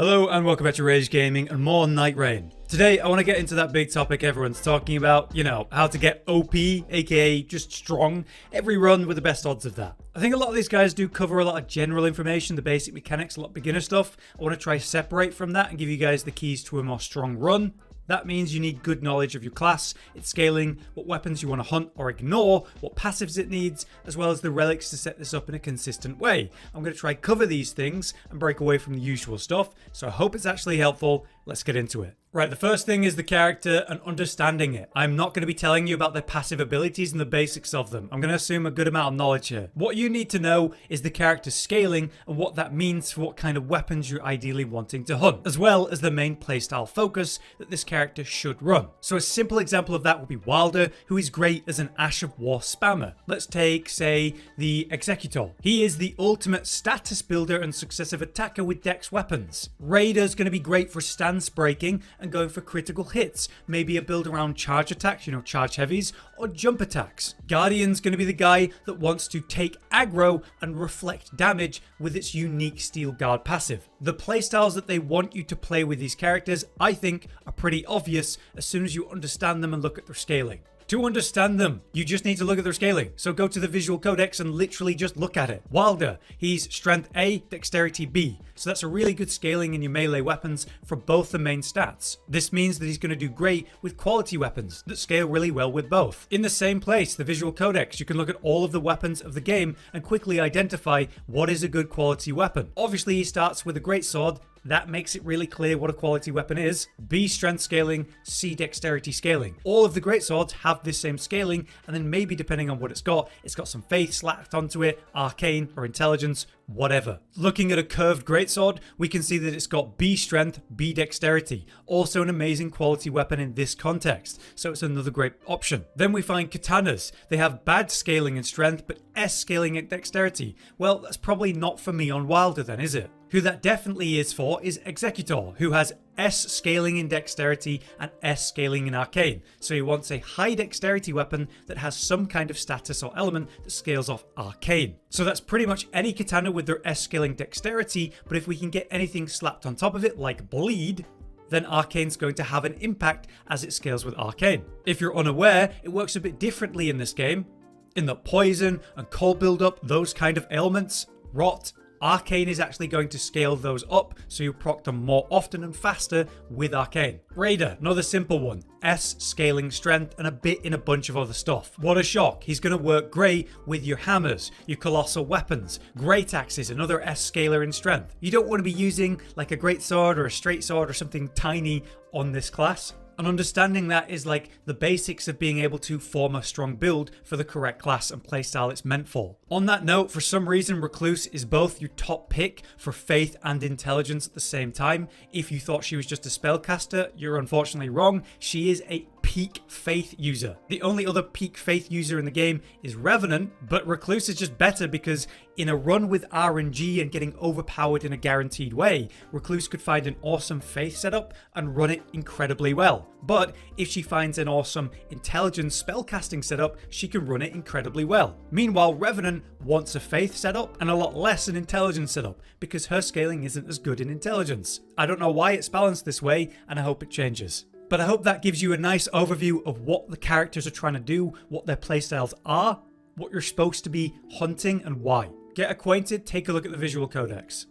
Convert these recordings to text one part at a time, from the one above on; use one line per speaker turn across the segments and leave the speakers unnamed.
Hello and welcome back to Rage Gaming and more Nightreign. Today I want to get into that big topic everyone's talking about, how to get OP, aka just strong, every run with the best odds of that. I think a lot of these guys do cover a lot of general information, the basic mechanics, a lot of beginner stuff. I want to try separate from that and give you guys the keys to a more strong run. That means you need good knowledge of your class, its scaling, what weapons you want to hunt or ignore, what passives it needs, as well as the relics to set this up in a consistent way. I'm going to try cover these things and break away from the usual stuff, so I hope it's actually helpful. Let's get into it. Right, the first thing is the character and understanding it. I'm not going to be telling you about their passive abilities and the basics of them. I'm going to assume a good amount of knowledge here. What you need to know is the character's scaling and what that means for what kind of weapons you're ideally wanting to hunt, as well as the main playstyle focus that this character should run. So a simple example of that would be Wilder, who is great as an Ash of War spammer. Let's take, say, the Executor. He is the ultimate status builder and successive attacker with dex weapons. Raider's going to be great for stance breaking and going for critical hits, maybe a build around charge attacks, charge heavies, or jump attacks. Guardian's going to be the guy that wants to take aggro and reflect damage with its unique Steel Guard passive. The playstyles that they want you to play with these characters, I think, are pretty obvious as soon as you understand them and look at their scaling. To understand them, you just need to look at their scaling. So go to the visual codex and literally just look at it. Wilder, he's strength A, dexterity B. So that's a really good scaling in your melee weapons for both the main stats. This means that he's going to do great with quality weapons that scale really well with both. In the same place, the visual codex, you can look at all of the weapons of the game and quickly identify what is a good quality weapon. Obviously, he starts with a greatsword. That makes it really clear what a quality weapon is. B, strength scaling, C, dexterity scaling. All of the greatswords have this same scaling, and then maybe depending on what it's got some faith slapped onto it, arcane or intelligence, whatever. Looking at a curved greatsword, we can see that it's got B strength, B dexterity. Also an amazing quality weapon in this context, so it's another great option. Then we find katanas. They have bad scaling in strength, but S scaling at dexterity. Well, that's probably not for me on Wilder then, is it? Who that definitely is for is Executor, who has S scaling in dexterity and S scaling in arcane. So he wants a high dexterity weapon that has some kind of status or element that scales off arcane. So that's pretty much any katana with their S scaling dexterity, but if we can get anything slapped on top of it like bleed, then arcane's going to have an impact as it scales with arcane. If you're unaware, it works a bit differently in this game. In the poison and cold buildup, those kind of ailments, rot, arcane is actually going to scale those up, so you proc them more often and faster with arcane. Raider, another simple one. S scaling strength and a bit in a bunch of other stuff. What a shock. He's going to work great with your hammers, your colossal weapons. Great axes, another S scaler in strength. You don't want to be using like a great sword or a straight sword or something tiny on this class. And understanding that is like the basics of being able to form a strong build for the correct class and playstyle it's meant for. On that note, for some reason, Recluse is both your top pick for faith and intelligence at the same time. If you thought she was just a spellcaster, you're unfortunately wrong. She is a peak faith user. The only other peak faith user in the game is Revenant, but Recluse is just better because in a run with RNG and getting overpowered in a guaranteed way, Recluse could find an awesome faith setup and run it incredibly well. But if she finds an awesome intelligence spellcasting setup, she can run it incredibly well. Meanwhile, Revenant wants a faith setup and a lot less an intelligence setup because her scaling isn't as good in intelligence. I don't know why it's balanced this way, and I hope it changes. But I hope that gives you a nice overview of what the characters are trying to do, what their playstyles are, what you're supposed to be hunting, and why. Get acquainted, take a look at the visual codex.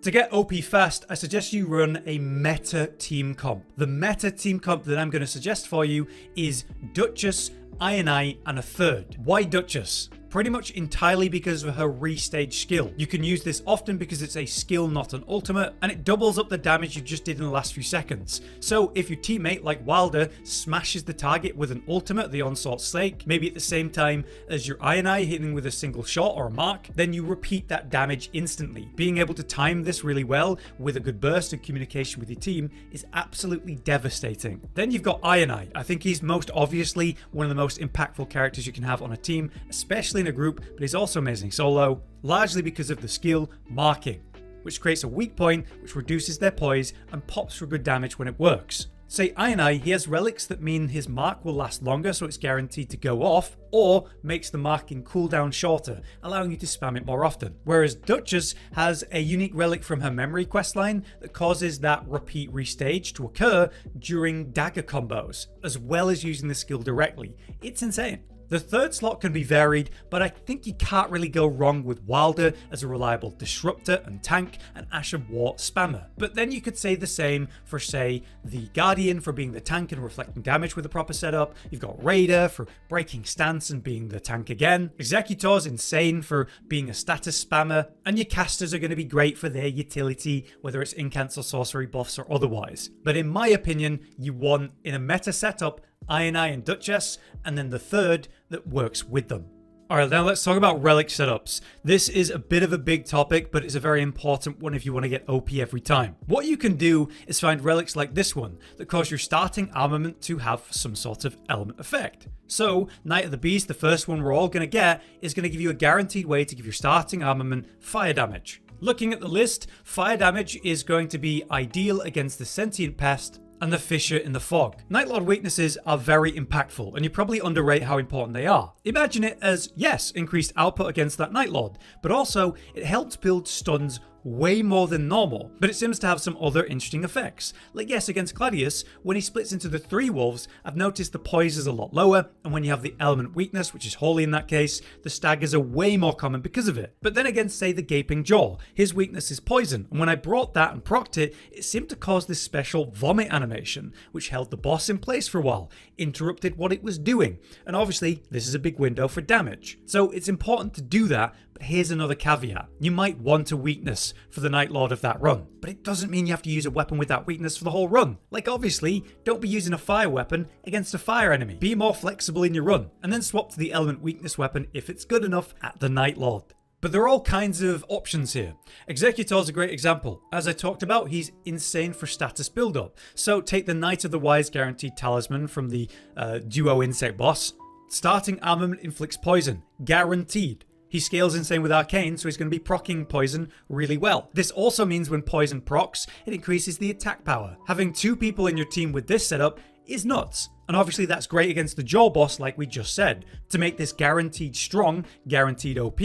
To get OP fast, I suggest you run a meta team comp. The meta team comp that I'm going to suggest for you is Duchess, Ionai, and a third. Why Duchess? Pretty much entirely because of her restage skill. You can use this often because it's a skill, not an ultimate, and it doubles up the damage you just did in the last few seconds. So if your teammate, like Wilder, smashes the target with an ultimate, the Onslaught Slake, maybe at the same time as your Ionai hitting with a single shot or a mark, then you repeat that damage instantly. Being able to time this really well with a good burst and communication with your team is absolutely devastating. Then you've got Ionai. I think he's most obviously one of the most impactful characters you can have on a team, especially in a group, but he's also amazing solo, largely because of the skill marking, which creates a weak point which reduces their poise and pops for good damage when it works. Say I, he has relics that mean his mark will last longer, so it's guaranteed to go off, or makes the marking cooldown shorter, allowing you to spam it more often. Whereas Duchess has a unique relic from her memory questline that causes that repeat restage to occur during dagger combos, as well as using the skill directly. It's insane. The third slot can be varied, but I think you can't really go wrong with Wilder as a reliable disruptor and tank, and Ash of War spammer. But then you could say the same for, say, the Guardian for being the tank and reflecting damage with a proper setup. You've got Raider for breaking stance and being the tank again. Executor's insane for being a status spammer, and your casters are going to be great for their utility, whether it's incants or sorcery buffs or otherwise. But in my opinion, you want, in a meta setup, I and Duchess, and then the third that works with them. Alright, now let's talk about relic setups. This is a bit of a big topic, but it's a very important one if you want to get OP every time. What you can do is find relics like this one that cause your starting armament to have some sort of element effect. So, Knight of the Beast, the first one we're all going to get, is going to give you a guaranteed way to give your starting armament fire damage. Looking at the list, fire damage is going to be ideal against the Sentient Pest and the Fissure in the Fog. Nightlord weaknesses are very impactful, and you probably underrate how important they are. Imagine it as, yes, increased output against that Nightlord, but also it helps build stuns way more than normal, but it seems to have some other interesting effects. Like yes, against Gladius, when he splits into the 3 wolves, I've noticed the poise is a lot lower, and when you have the element weakness, which is holy in that case, the staggers are way more common because of it. But then against, say, the Gaping Jaw, his weakness is poison, and when I brought that and procced it, it seemed to cause this special vomit animation, which held the boss in place for a while, interrupted what it was doing, and obviously this is a big window for damage. So it's important to do that, but here's another caveat. You might want a weakness for the Nightlord of that run, but it doesn't mean you have to use a weapon with that weakness for the whole run. Like obviously, don't be using a fire weapon against a fire enemy. Be more flexible in your run, and then swap to the element weakness weapon if it's good enough at the Nightlord. But there are all kinds of options here. Executor's a great example. As I talked about, he's insane for status build-up. So take the Knight of the Wise guaranteed talisman from the duo insect boss. Starting armament inflicts poison, guaranteed. He scales insane with arcane, so he's going to be proccing poison really well. This also means when poison procs, it increases the attack power. Having 2 people in your team with this setup is nuts. And obviously that's great against the Jaw boss like we just said. To make this guaranteed strong, guaranteed OP,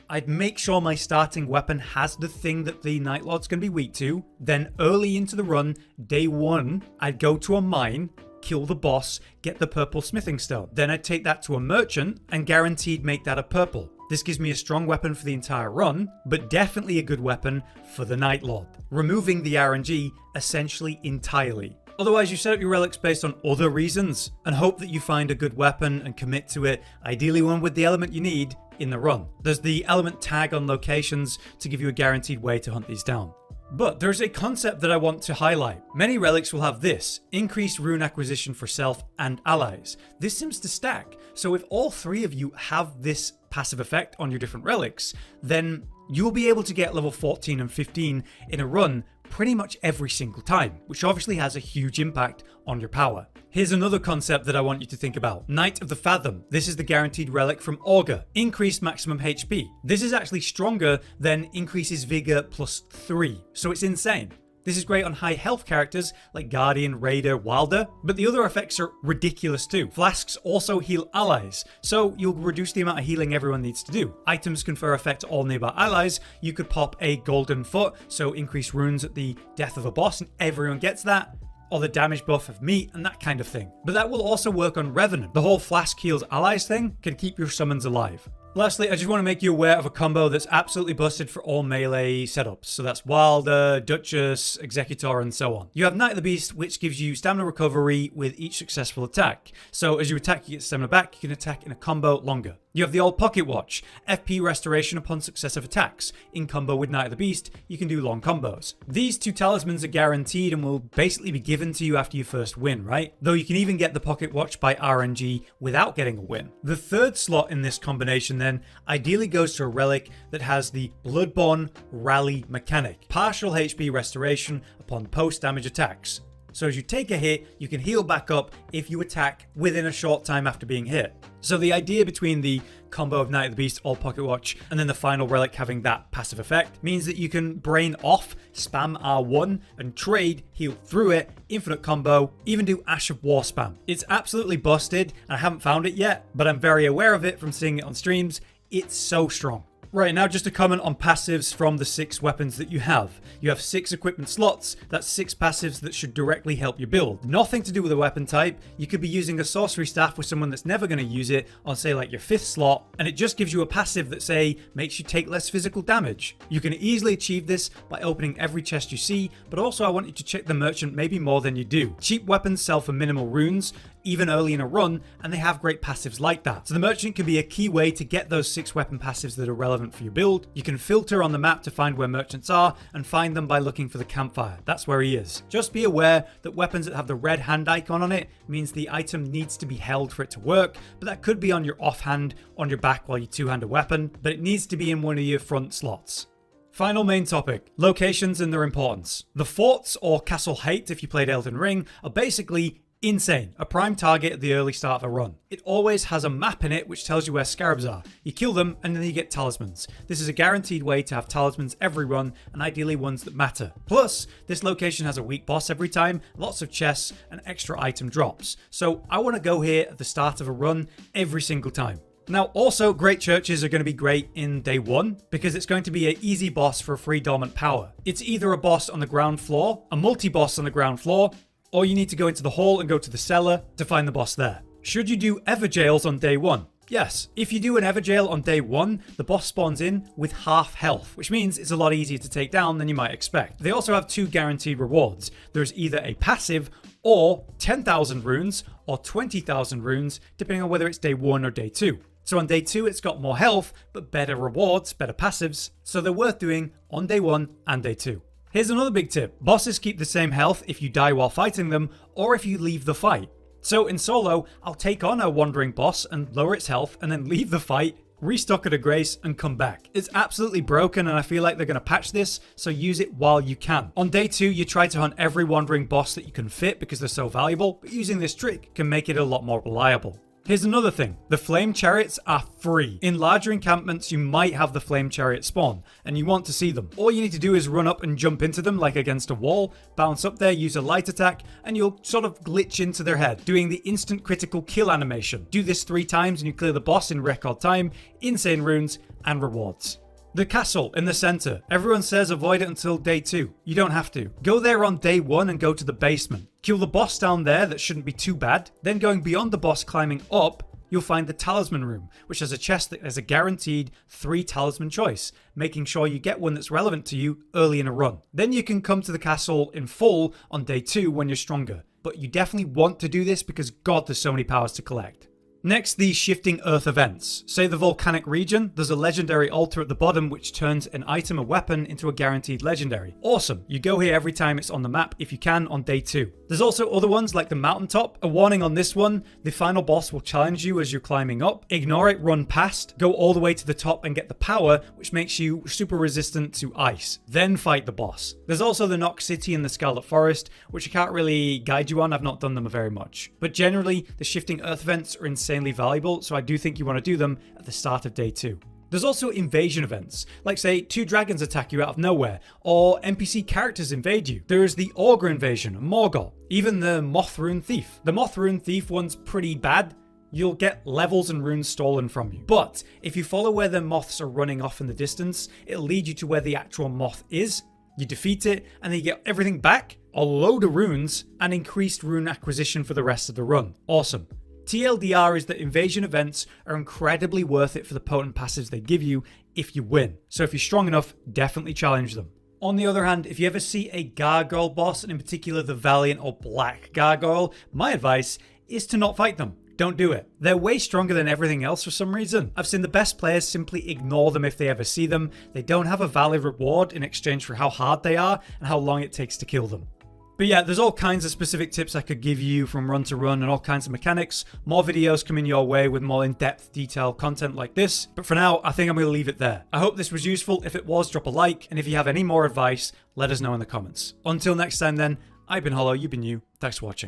I'd make sure my starting weapon has the thing that the Nightlord's going to be weak to. Then early into the run, day 1, I'd go to a mine, kill the boss, get the purple smithing stone. Then I'd take that to a merchant and guaranteed make that a purple. This gives me a strong weapon for the entire run, but definitely a good weapon for the Nightlord, removing the RNG essentially entirely. Otherwise, you set up your relics based on other reasons and hope that you find a good weapon and commit to it, ideally one with the element you need in the run. There's the element tag on locations to give you a guaranteed way to hunt these down. But there's a concept that I want to highlight. Many relics will have this, increased rune acquisition for self and allies. This seems to stack, so if all 3 of you have this passive effect on your different relics, then you'll be able to get level 14 and 15 in a run pretty much every single time, which obviously has a huge impact on your power. Here's another concept that I want you to think about. Knight of the Fathom. This is the guaranteed relic from Augur. Increased maximum HP. This is actually stronger than increases vigor plus 3, so it's insane. This is great on high health characters like Guardian, Raider, Wilder, but the other effects are ridiculous too. Flasks also heal allies, so you'll reduce the amount of healing everyone needs to do. Items confer effect to all nearby allies. You could pop a golden foot, so increase runes at the death of a boss, and everyone gets that. Or the damage buff of meat and that kind of thing. But that will also work on Revenant. The whole Flask heals allies thing can keep your summons alive. Lastly, I just want to make you aware of a combo that's absolutely busted for all melee setups. So that's Wilder, Duchess, Executor, and so on. You have Knight of the Beast, which gives you stamina recovery with each successful attack. So as you attack, you get stamina back, you can attack in a combo longer. You have the old Pocket Watch, FP restoration upon successive attacks. In combo with Knight of the Beast, you can do long combos. These 2 talismans are guaranteed and will basically be given to you after you first win, right? Though you can even get the Pocket Watch by RNG without getting a win. The third slot in this combination then ideally goes to a relic that has the Bloodborne Rally mechanic. Partial HP restoration upon post-damage attacks. So as you take a hit, you can heal back up if you attack within a short time after being hit. So the idea between the combo of Night of the Beast, all pocket watch, and then the final relic having that passive effect means that you can brain off, spam R1, and trade, heal through it, infinite combo, even do Ash of War spam. It's absolutely busted, and I haven't found it yet, but I'm very aware of it from seeing it on streams. It's so strong. Right, now just a comment on passives from the 6 weapons that you have. You have 6 equipment slots, that's 6 passives that should directly help your build. Nothing to do with the weapon type. You could be using a sorcery staff with someone that's never going to use it on, say, like your 5th slot, and it just gives you a passive that, say, makes you take less physical damage. You can easily achieve this by opening every chest you see, but also I want you to check the merchant maybe more than you do. Cheap weapons sell for minimal runes, even early in a run, and they have great passives like that. So the merchant can be a key way to get those 6 weapon passives that are relevant for your build. You can filter on the map to find where merchants are and find them by looking for the campfire. That's where he is. Just be aware that weapons that have the red hand icon on it means the item needs to be held for it to work, but that could be on your offhand, on your back while you two-hand a weapon, but it needs to be in one of your front slots. Final main topic, locations and their importance. The forts, or Castle Height if you played Elden Ring, are basically insane. A prime target at the early start of a run. It always has a map in it which tells you where scarabs are. You kill them and then you get talismans. This is a guaranteed way to have talismans every run, and ideally ones that matter. Plus, this location has a weak boss every time, lots of chests, and extra item drops. So I want to go here at the start of a run every single time. Now, also, great churches are going to be great in day 1 because it's going to be an easy boss for a free dormant power. It's either a boss on the ground floor, a multi-boss on the ground floor, or you need to go into the hall and go to the cellar to find the boss there. Should you do Evergaols on day 1? Yes. If you do an Evergaol on day 1, the boss spawns in with half health, which means it's a lot easier to take down than you might expect. They also have 2 guaranteed rewards. There's either a passive or 10,000 runes or 20,000 runes, depending on whether it's day 1 or day 2. So on day 2, it's got more health, but better rewards, better passives, so they're worth doing on day 1 and day 2. Here's another big tip. Bosses keep the same health if you die while fighting them, or if you leave the fight. So in solo, I'll take on a wandering boss and lower its health, and then leave the fight, restock at a grace, and come back. It's absolutely broken, and I feel like they're going to patch this, so use it while you can. On day 2, you try to hunt every wandering boss that you can fit because they're so valuable, but using this trick can make it a lot more reliable. Here's another thing. The flame chariots are free. In larger encampments, you might have the flame chariot spawn, and you want to see them. All you need to do is run up and jump into them like against a wall, bounce up there, use a light attack, and you'll sort of glitch into their head, doing the instant critical kill animation. Do this 3 times and you clear the boss in record time, insane runes, and rewards. The castle in the center. Everyone says avoid it until day 2. You don't have to. Go there on day 1 and go to the basement. Kill the boss down there, that shouldn't be too bad. Then going beyond the boss, climbing up, you'll find the talisman room, which has a chest that has a guaranteed 3 talisman choice, making sure you get one that's relevant to you early in a run. Then you can come to the castle in full on day 2 when you're stronger. But you definitely want to do this because God, there's so many powers to collect. Next, the shifting earth events. Say the volcanic region, there's a legendary altar at the bottom which turns an item or weapon into a guaranteed legendary. Awesome, you go here every time it's on the map if you can on day 2. There's also other ones like the mountaintop. A warning on this one, the final boss will challenge you as you're climbing up. Ignore it, run past, go all the way to the top and get the power which makes you super resistant to ice. Then fight the boss. There's also the Nox City and the Scarlet Forest, which I can't really guide you on, I've not done them very much. But generally, the shifting earth events are insanely valuable, so I do think you want to do them at the start of day 2. There's also invasion events, like say 2 dragons attack you out of nowhere, or NPC characters invade you. There is the Ogre invasion, Morgul, even the Moth Rune Thief. The Moth Rune Thief one's pretty bad. You'll get levels and runes stolen from you. But if you follow where the moths are running off in the distance, it'll lead you to where the actual moth is. You defeat it, and then you get everything back, a load of runes, and increased rune acquisition for the rest of the run. Awesome. TLDR is that invasion events are incredibly worth it for the potent passives they give you if you win. So if you're strong enough, definitely challenge them. On the other hand, if you ever see a Gargoyle boss, and in particular the Valiant or Black Gargoyle, my advice is to not fight them. Don't do it. They're way stronger than everything else for some reason. I've seen the best players simply ignore them if they ever see them. They don't have a valid reward in exchange for how hard they are and how long it takes to kill them. But yeah, there's all kinds of specific tips I could give you from run to run and all kinds of mechanics. More videos coming your way with more in-depth, detailed content like this. But for now, I think I'm going to leave it there. I hope this was useful. If it was, drop a like. And if you have any more advice, let us know in the comments. Until next time then, I've been Hollow, you've been you. Thanks for watching.